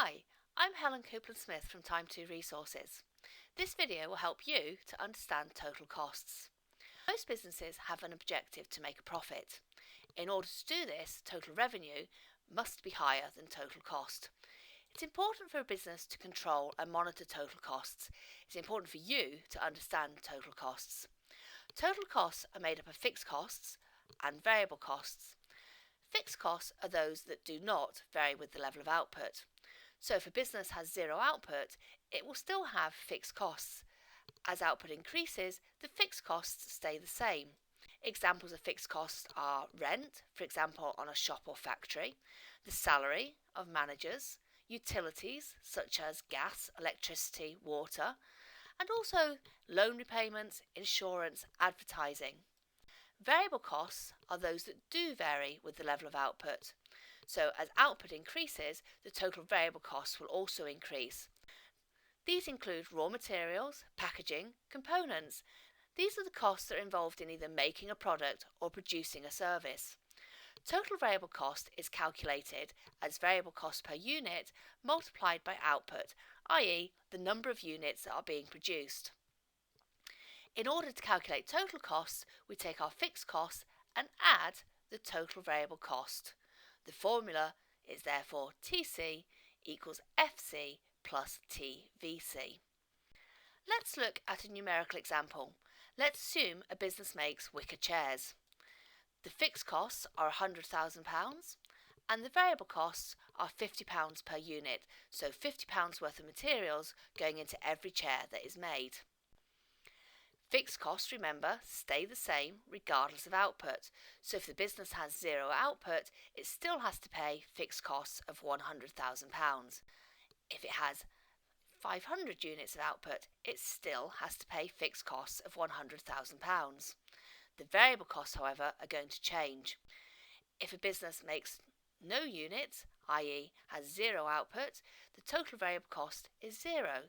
Hi, I'm Helen Coupland-Smith from Time2 Resources. This video will help you to understand total costs. Most businesses have an objective to make a profit. In order to do this, total revenue must be higher than total cost. It's important for a business to control and monitor total costs. It's important for you to understand total costs. Total costs are made up of fixed costs and variable costs. Fixed costs are those that do not vary with the level of output. So if a business has zero output, it will still have fixed costs. As output increases, the fixed costs stay the same. Examples of fixed costs are rent, for example on a shop or factory, the salary of managers, utilities such as gas, electricity, water, and also loan repayments, insurance, advertising. Variable costs are those that do vary with the level of output. So as output increases, the total variable costs will also increase. These include raw materials, packaging, components. These are the costs that are involved in either making a product or producing a service. Total variable cost is calculated as variable cost per unit multiplied by output, i.e. the number of units that are being produced. In order to calculate total costs, we take our fixed costs and add the total variable cost. The formula is therefore TC equals FC plus TVC. Let's look at a numerical example. Let's assume a business makes wicker chairs. The fixed costs are £100,000 and the variable costs are £50 per unit, so £50 worth of materials going into every chair that is made. Fixed costs, remember, stay the same regardless of output. So if the business has zero output, it still has to pay fixed costs of £100,000. If it has 500 units of output, it still has to pay fixed costs of £100,000. The variable costs, however, are going to change. If a business makes no units, i.e. has zero output, the total variable cost is zero.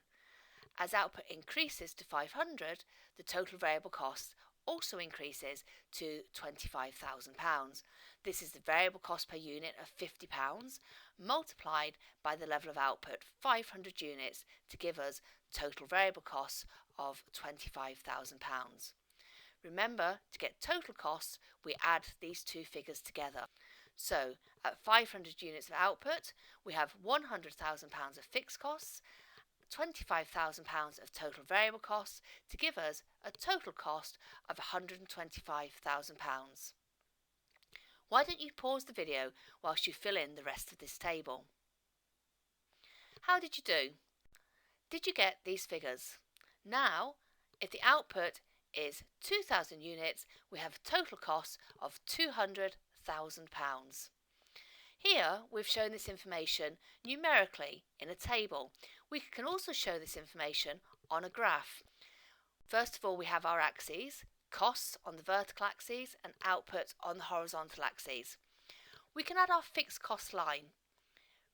As output increases to 500, the total variable cost also increases to £25,000. This is the variable cost per unit of £50 multiplied by the level of output, 500 units, to give us total variable costs of £25,000. Remember, to get total costs, we add these two figures together. So, at 500 units of output, we have £100,000 of fixed costs, £25,000 of total variable costs to give us a total cost of £125,000. Why don't you pause the video whilst you fill in the rest of this table? How did you do? Did you get these figures? Now, if the output is 2,000 units, we have a total cost of £200,000. Here we've shown this information numerically in a table. We can also show this information on a graph. First of all, we have our axes, costs on the vertical axis and output on the horizontal axis. We can add our fixed cost line.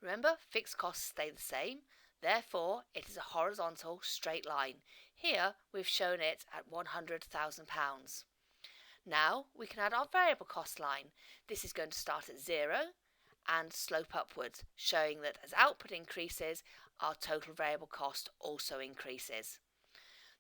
Remember, fixed costs stay the same, therefore it is a horizontal straight line. Here we've shown it at £100,000. Now we can add our variable cost line. This is going to start at 0 and slope upwards, showing that as output increases, our total variable cost also increases.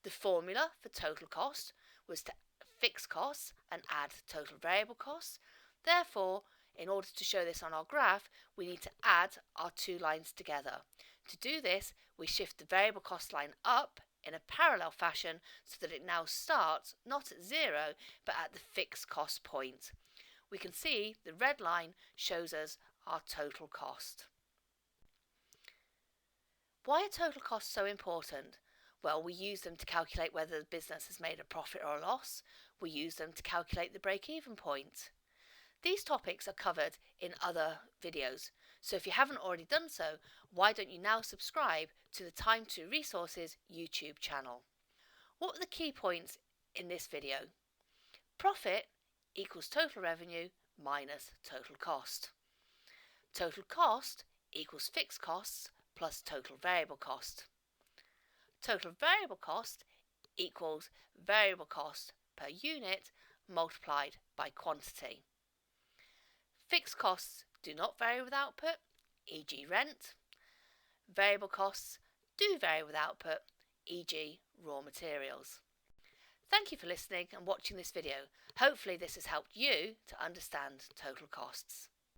The formula for total cost was to fix costs and add total variable costs. Therefore, in order to show this on our graph, we need to add our two lines together. To do this, we shift the variable cost line up in a parallel fashion so that it now starts not at 0 but at the fixed cost point. We can see the red line shows us our total cost. Why are total costs so important? Well, we use them to calculate whether the business has made a profit or a loss. We use them to calculate the break-even point. These topics are covered in other videos, so if you haven't already done so, why don't you now subscribe to the Time2 Resources YouTube channel. What were the key points in this video? Profit equals total revenue minus total cost. Total cost equals fixed costs plus total variable cost. Total variable cost equals variable cost per unit multiplied by quantity. Fixed costs do not vary with output, e.g. rent. Variable costs do vary with output, e.g. raw materials. Thank you for listening and watching this video. Hopefully this has helped you to understand total costs.